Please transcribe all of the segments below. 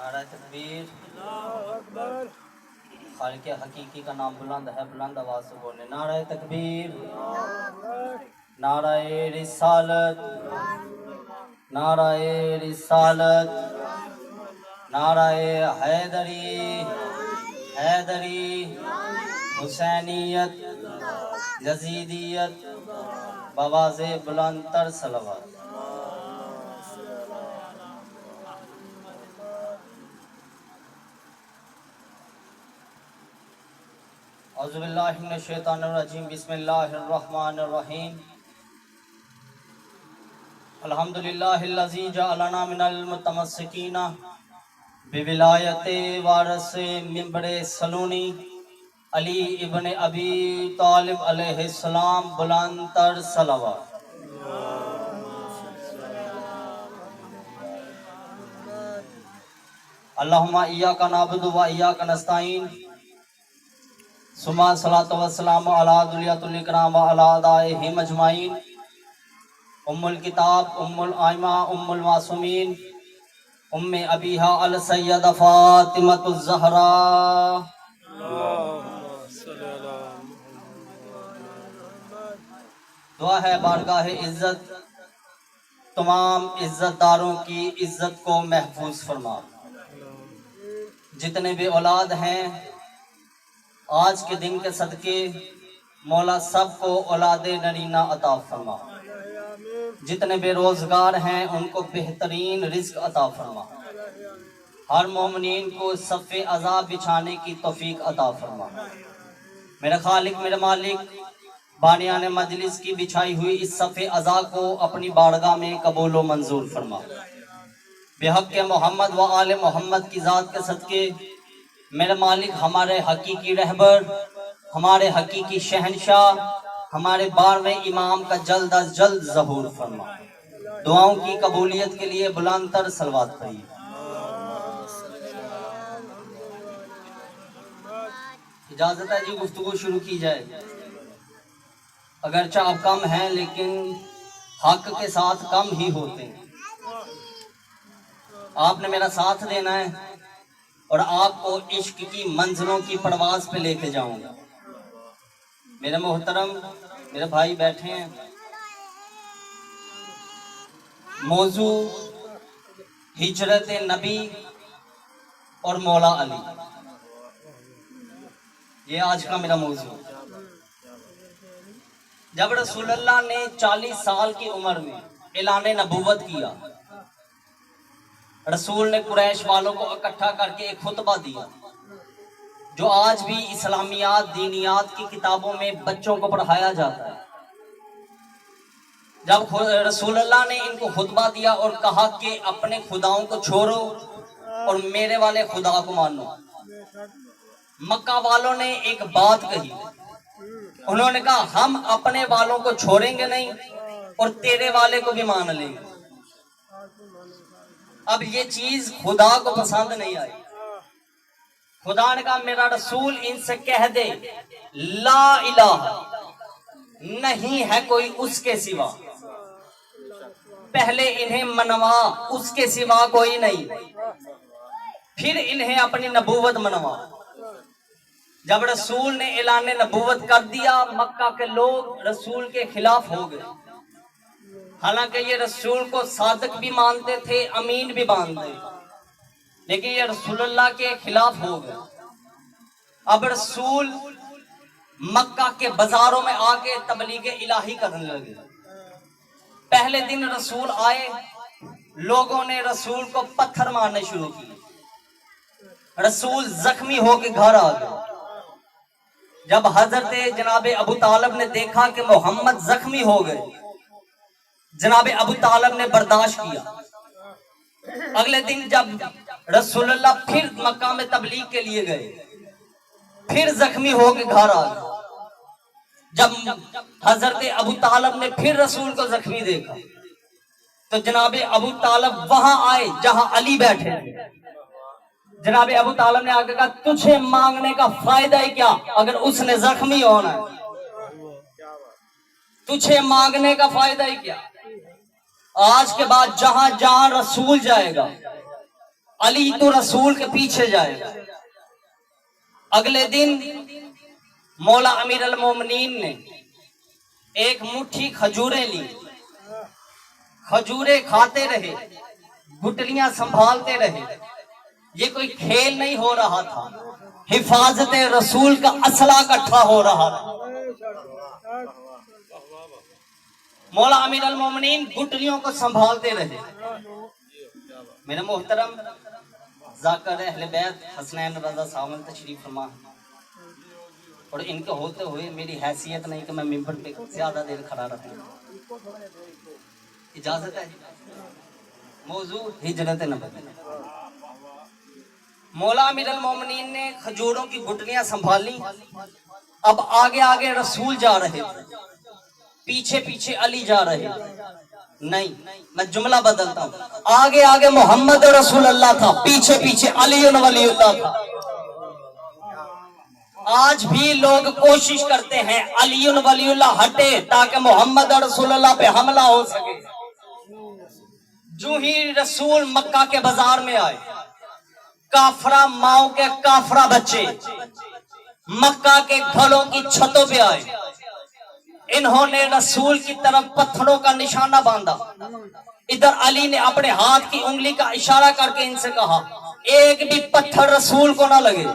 نعرہ تکبیر، خالق حقیقی کا نام بلند ہے، بلند آواز سے بولنے. نعرہ تکبیر، نعرہ رسالت، نعرہ رسالت، نعرہ حیدری، حیدری، حسینیت، یزیدیت، بواز بلند تر صلوات. اعوذ باللہ من الشیطان الرجیم، بسم اللہ الرحمن الرحیم. الحمدللہ الذی جعلنا من المتمسکین بولایت وارث منبر سلونی علی ابن ابی طالب علیہ السلام، بلند تر صلوات. اللہم ایاک نعبد و ایاک نستعین، ثم الصلاۃ والسلام علی ذریۃ الاکرام و علی آبائہم اجمعین. ام الکتاب، ام الائمہ، ام المعصومین، ام ابیہا السیدہ فاطمۃ الزہراء. دعا ہے بارگاہ عزت تمام عزت داروں کی عزت کو محفوظ فرما. جتنے بھی اولاد ہیں آج کے دن کے صدقے مولا سب کو اولاد نرینہ عطا فرما. جتنے بے روزگار ہیں ان کو بہترین رزق عطا فرما. ہر مومنین کو صف عذاب بچھانے کی توفیق عطا فرما. میرے خالق، میرے مالک، بانیان مجلس کی بچھائی ہوئی اس صف عزا کو اپنی بارگاہ میں قبول و منظور فرما. بحق محمد و آل محمد کی ذات کے صدقے میرے مالک ہمارے حقیقی رہبر، ہمارے حقیقی شہنشاہ، ہمارے 12ویں امام کا جلد از جلد ظہور فرما. دعاؤں کی قبولیت کے لیے بلند تر صلوات پڑھیے. اجازت ہے جی گفتگو شروع کی جائے. اگرچہ آپ کم ہیں لیکن حق کے ساتھ کم ہی ہوتے ہیں. آپ نے میرا ساتھ دینا ہے اور آپ کو عشق کی منزلوں کی پرواز پہ لے کے جاؤں گا. میرے محترم، میرے بھائی بیٹھے ہیں. موضوع ہجرت نبی اور مولا علی، یہ آج کا میرا موضوع. جب رسول اللہ نے 40 سال کی عمر میں اعلان نبوت کیا، رسول نے قریش والوں کو اکٹھا کر کے ایک خطبہ دیا جو آج بھی اسلامیات، دینیات کی کتابوں میں بچوں کو پڑھایا جاتا ہے. جب رسول اللہ نے ان کو خطبہ دیا اور کہا کہ اپنے خداؤں کو چھوڑو اور میرے والے خدا کو مانو، مکہ والوں نے ایک بات کہی. انہوں نے کہا ہم اپنے والوں کو چھوڑیں گے نہیں اور تیرے والے کو بھی مان لیں گے. اب یہ چیز خدا کو پسند نہیں آئی. خدا نے کہا میرا رسول ان سے کہہ دے لا الہ نہیں ہے کوئی اس کے سوا، پہلے انہیں منوا اس کے سوا کوئی نہیں، پھر انہیں اپنی نبوت منوا. جب رسول نے اعلان نبوت کر دیا، مکہ کے لوگ رسول کے خلاف ہو گئے. حالانکہ یہ رسول کو صادق بھی مانتے تھے، امین بھی مانتے، لیکن یہ رسول اللہ کے خلاف ہو گئے. اب رسول مکہ کے بازاروں میں آ کے تبلیغ الہی کرنے لگے. پہلے دن رسول آئے، لوگوں نے رسول کو پتھر مارنے شروع کیے. رسول زخمی ہو کے گھر آ گئے. جب حضرت جناب ابو طالب نے دیکھا کہ محمد زخمی ہو گئے، جناب ابو طالب نے برداشت کیا. اگلے دن جب رسول اللہ پھر مکہ میں تبلیغ کے لیے گئے، پھر زخمی ہو کے گھر آ گئے. جب حضرت ابو طالب نے پھر رسول کو زخمی دیکھا تو جناب ابو طالب وہاں آئے جہاں علی بیٹھے تھے. جناب ابو طالب نے آگے کہا تجھے مانگنے کا فائدہ ہی کیا اگر اس نے زخمی ہونا ہے، تجھے مانگنے کا فائدہ ہی کیا. آج کے بعد جہاں جہاں رسول جائے گا علی تو رسول کے پیچھے جائے. اگلے دن مولا امیر المومنین نے ایک مٹھی کھجوریں لی, کھجوریں کھاتے رہے, گٹلیاں سنبھالتے رہے. یہ کوئی کھیل نہیں ہو رہا تھا, حفاظت رسول کا اسلحہ اکٹھا ہو رہا تھا. مولا امیر المومنین گٹلیوں کو سنبھالتے رہے. میرے محترم ذاکر اہل بیت حسنین رضا صاحب تشریف فرما, اور ان کے ہوتے ہوئے میری حیثیت نہیں کہ میں ممبر پہ زیادہ دیر کھڑا رہوں. اجازت ہے؟ موضوع ہجرت نبوی. مولا امیر المومنین نے کھجوروں کی گٹلیاں سنبھالی. اب آگے آگے رسول جا رہے, پیچھے پیچھے علی جا رہے. نہیں, میں جملہ بدلتا ہوں. آگے آگے محمد رسول اللہ تھا, پیچھے پیچھے علی ولی اللہ تھا. آج بھی لوگ کوشش کرتے ہیں علی ولی اللہ ہٹے تاکہ محمد رسول اللہ پہ حملہ ہو سکے. جو ہی رسول مکہ کے بازار میں آئے, کافرہ ماؤں کے کافرہ بچے مکہ کے گھروں کی چھتوں پہ آئے. انہوں نے رسول کی طرف پتھروں کا نشانہ باندھا. ادھر علی نے اپنے ہاتھ کی انگلی کا اشارہ کر کے ان سے کہا ایک بھی پتھر رسول کو نہ لگے.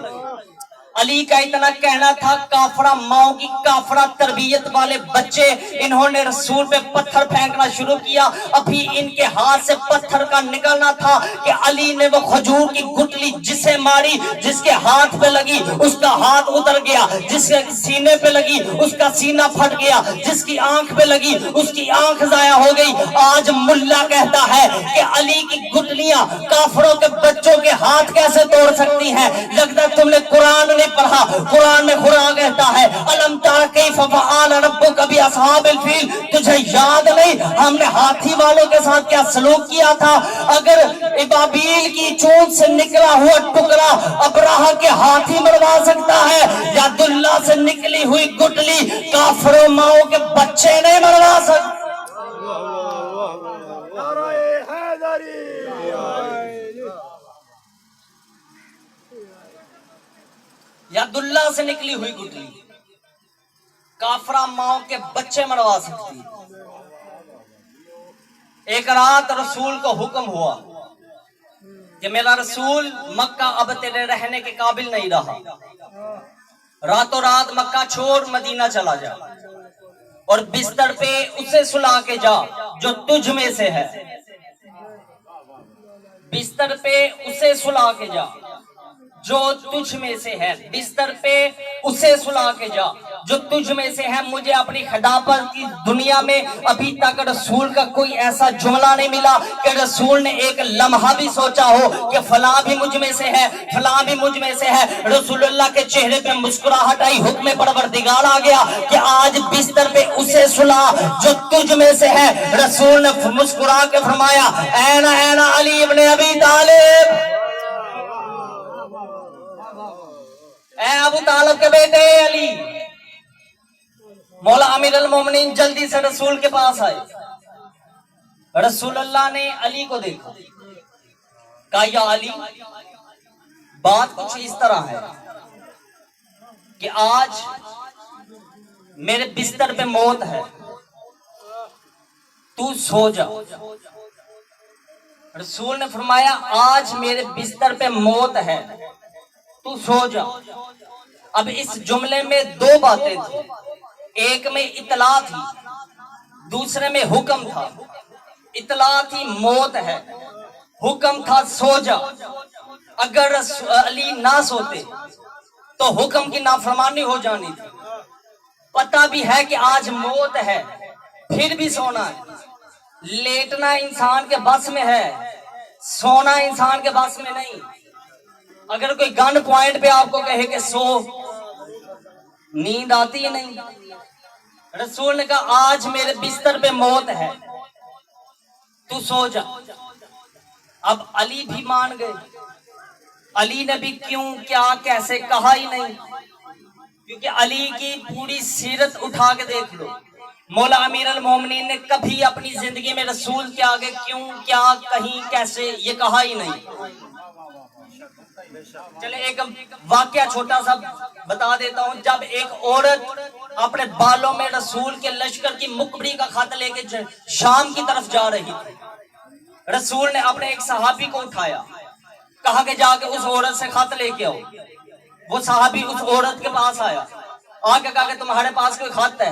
علی کا اتنا کہنا تھا, کافرہ ماؤں کی کافرہ تربیت والے بچے انہوں نے رسول پہ پتھر پھینکنا شروع کیا. ابھی ان کے ہاتھ سے پتھر کا نکلنا تھا کہ علی نے وہ کھجور کی گٹلی جسے ماری, جس کے ہاتھ پہ لگی اس کا ہاتھ اتر گیا, جس کے سینے پہ لگی اس کا سینہ پھٹ گیا, جس کی آنکھ پہ لگی اس کی آنکھ ضائع ہو گئی. آج ملا کہتا ہے کہ علی کی گٹلیاں کافروں کے بچوں کے ہاتھ کیسے توڑ سکتی ہیں. لگتا ہے تم نے قرآن نے پڑھا. قرآن میں خدا کہتا ہے الم تر کیف فعل ربک باصحاب الفیل, تجھے یاد نہیں ہم نے ہاتھی والوں کے ساتھ کیا سلوک کیا تھا. اگر ابابیل کی چونچ سے نکلا ہوا ٹکڑا ابراہہ کے ہاتھی مروا سکتا ہے, یا دلہ سے نکلی ہوئی گٹلی کافروں ماؤں کے بچے نہیں مروا سکتے. یا دلہ سے نکلی ہوئی گٹلی کافرہ ماؤں کے بچے مروا سکتی. ایک رات رسول کو حکم ہوا کہ میرا رسول مکہ اب تیرے رہنے کے قابل نہیں رہا, راتوں رات مکہ چھوڑ مدینہ چلا جا, اور بستر پہ اسے سلا کے جا جو تجھ میں سے ہے. بستر پہ اسے سلا کے جا جو تجھ میں سے ہے, بستر پہ اسے سلا کے جا جو تجھ میں سے ہے. مجھے اپنی خلافت کی دنیا میں ابھی تک رسول کا کوئی ایسا جملہ نہیں ملا کہ رسول نے ایک لمحہ بھی سوچا ہو کہ فلاں بھی مجھ میں سے ہے, فلاں بھی مجھ میں سے ہے. رسول اللہ کے چہرے پہ مسکراہٹ آئی, حکم پروردگار آ گیا کہ آج بستر پہ اسے سلا جو تجھ میں سے ہے. رسول نے مسکرا کے فرمایا اینا اینا علی ابن ابی طالب, اے ابو طالب کے بیٹے علی. مولا امیر المومنین جلدی سے رسول کے پاس آئے. رسول اللہ نے علی کو دیکھا, کہا یا علی بات کچھ اس طرح ہے کہ آج میرے بستر پہ موت ہے, تو سو جا. رسول نے فرمایا آج میرے بستر پہ موت ہے, تو سو جا. اب اس جملے میں دو باتیں تھیں, ایک میں اطلاع تھی, دوسرے میں حکم تھا. اطلاع تھی موت ہے, حکم تھا سو جا. اگر علی نہ سوتے تو حکم کی نافرمانی ہو جانی تھی. پتہ بھی ہے کہ آج موت ہے, پھر بھی سونا ہے. لیٹنا انسان کے بس میں ہے, سونا انسان کے بس میں نہیں. اگر کوئی گن پوائنٹ پہ آپ کو کہے کہ سو, نیند آتی ہے نہیں. رسول نے کہا آج میرے بستر پہ موت ہے, تو سو جا. اب علی بھی مان گئے. علی نے بھی کیوں کیا کیسے کہا ہی نہیں, کیونکہ علی کی پوری سیرت اٹھا کے دیکھ لو. مولا امیر المومنین نے کبھی اپنی زندگی میں رسول کے آگے کیوں کیا کہیں کیسے یہ کہا ہی نہیں. چلے ایک واقعہ چھوٹا سا بتا دیتا ہوں. جب ایک عورت اپنے بالوں میں رسول کے لشکر کی مقبری کا خط لے کے شام کی طرف جا رہی تھی, رسول نے اپنے ایک صحابی کو اٹھایا, کہا کہ جا کے اس عورت سے خط لے کے آؤ. وہ صحابی اس عورت کے پاس آیا, آ کے کہا کہ تمہارے پاس کوئی خط ہے؟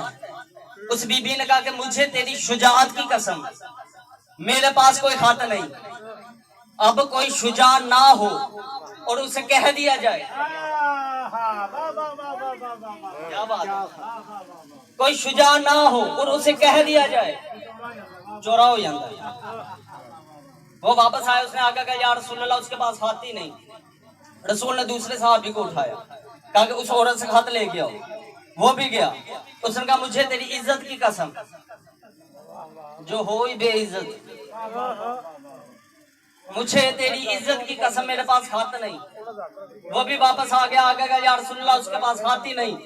اس بی بی نے کہا کہ مجھے تیری شجاعت کی قسم میرے پاس کوئی خط نہیں. اب کوئی شجاع نہ ہو اور اسے کہہ دیا جائے, کیا بات ہے, کوئی شجاع نہ ہو اور اسے کہہ دیا جائے چورا ہو جاتا ہے. وہ واپس آئے, اس نے آگے کہا یا رسول اللہ اس کے پاس خط ہی نہیں. رسول نے دوسرے صحابی کو اٹھایا, کہا کہ اس عورت سے خط لے کے آؤ. وہ بھی گیا, اس نے کہا مجھے تیری عزت کی قسم جو ہوئی بے عزت, مجھے تیری عزت کی قسم میرے پاس خط نہیں. وہ بھی واپس آ گیا, آگے گیا یا رسول اللہ اس کے پاس خط ہی نہیں.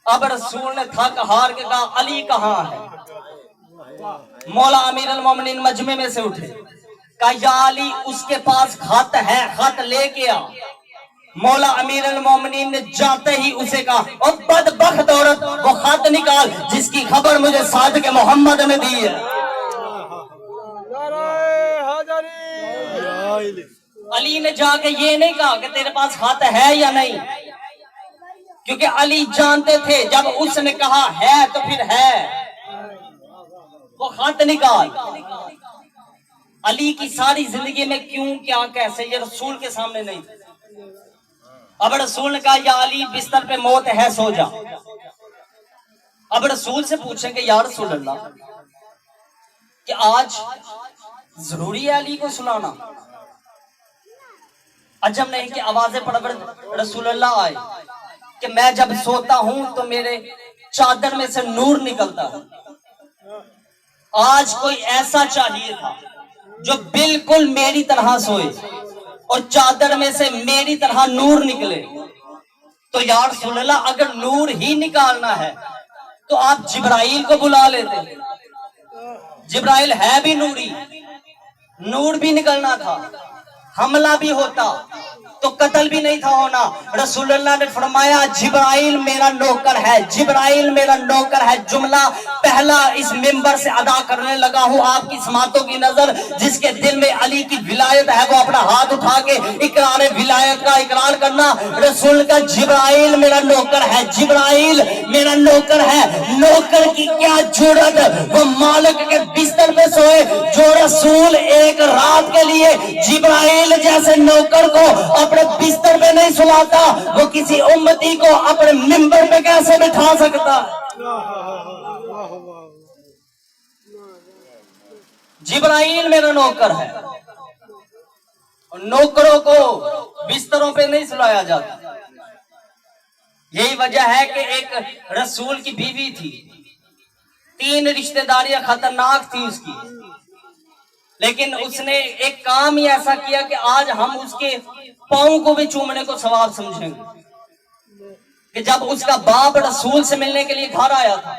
اب رسول نے تھک ہار کے کہا علی کہاں ہے؟ مولا امیر المومنین مجمع میں سے اٹھے, کہا یا علی اس کے پاس خط ہے, خط لے کے آ. مولا امیر المومنین نے جاتے ہی اسے کہا او بدبخت عورت, وہ خط نکال جس کی خبر مجھے صادق محمد نے دی ہے. علی نے جا کے یہ نہیں کہا کہ تیرے پاس خط ہے یا نہیں, کیونکہ علی جانتے تھے جب اس نے کہا ہے تو پھر ہے, وہ خط نکال. علی کی ساری زندگی میں کیوں کیا کیسے یہ رسول کے سامنے نہیں تھے. اب رسول نے کہا یا علی بستر پہ موت ہے سو جا. اب رسول سے پوچھیں کہ یا رسول اللہ کہ آج ضروری ہے علی کو سلانا؟ عجب نہیں کہ آوازیں پڑھ رسول اللہ آئے کہ میں جب سوتا ہوں تو میرے چادر میں سے نور نکلتا ہے. آج کوئی ایسا چاہیے تھا جو بالکل میری طرح سوئے اور چادر میں سے میری طرح نور نکلے. تو یا رسول اللہ اگر نور ہی نکالنا ہے تو آپ جبرائیل کو بلا لیتے. جبرائیل ہے بھی نوری, نور بھی نکلنا تھا, حملہ بھی ہوتا تو قتل بھی نہیں تھا ہونا. رسول اللہ نے فرمایا جبرائیل میرا نوکر ہے, جبرائیل میرا نوکر ہے. جملہ پہلا اس منبر سے ادا کرنے لگا ہوں آپ کی سماعتوں کی نظر. جس کے دل میں علی کی ولایت ہے وہ اپنا ہاتھ اٹھا کے اقرار ولایت کا اقرار کرنا. رسول کا جبرائیل میرا نوکر ہے, جبرائیل میرا نوکر ہے. نوکر کی کیا جرت, وہ مالک کے بستر پہ سوئے جو رسول ایک رات کے لیے جبرائیل جیسے نوکر کو اپنے بستر پہ نہیں سلاتا, وہ کسی امتی کو اپنے منبر پہ کیسے بٹھا سکتا؟ جبرائیل میرا نوکر ہے. نوکروں کو بستروں پہ نہیں سلایا جاتا. یہی وجہ ہے کہ ایک رسول کی بیوی تھی, 3 رشتہ داریاں خطرناک تھی اس کی, لیکن اس نے ایک کام ہی ایسا کیا کہ آج ہم اس کے پاؤں کو بھی چومنے کو ثواب سمجھیں گے. کہ جب اس کا باپ رسول سے ملنے کے لیے گھر آیا تھا,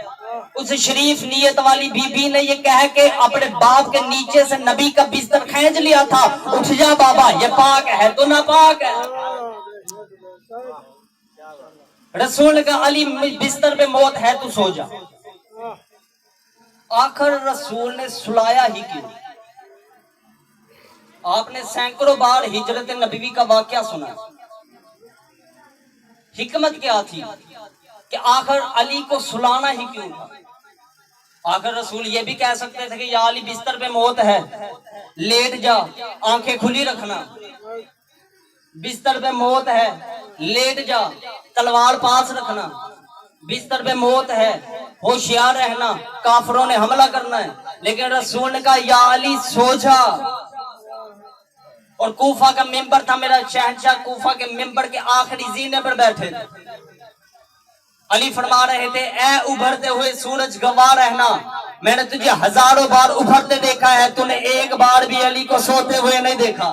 اس شریف نیت والی بی بی نے یہ کہہ کے اپنے باپ کے نیچے سے نبی کا بستر کھینچ لیا تھا, اٹھ جا بابا یہ پاک ہے تو ناپاک ہے. رسول نے کہا علی بستر پہ موت ہے تو سو جا. آخر رسول نے سلایا ہی کیوں؟ آپ نے سینکڑوں بار ہجرت نبوی کا واقعہ سنا. حکمت کیا تھی کہ آخر علی کو سلانا ہی کیوں تھا؟ آخر رسول یہ بھی کہہ سکتے تھے کہ یا علی بستر پہ موت ہے, لیٹ جا, آنکھیں کھلی رکھنا. بستر پہ موت ہے, لیٹ جا, تلوار پاس رکھنا. بستر پہ موت ہے, ہوشیار رہنا, کافروں نے حملہ کرنا ہے. لیکن رسول نے کہا یا علی سو جا. اور کوفہ کا ممبر تھا, میرا شہنشاہ کوفہ کے ممبر کے آخری زینے پر بیٹھے تھے. علی فرما رہے تھے اے ابھرتے ہوئے سورج گواہ رہنا, میں نے تجھے ہزاروں بار ابھرتے دیکھا ہے, تو نے ایک بار بھی علی کو سوتے ہوئے نہیں دیکھا.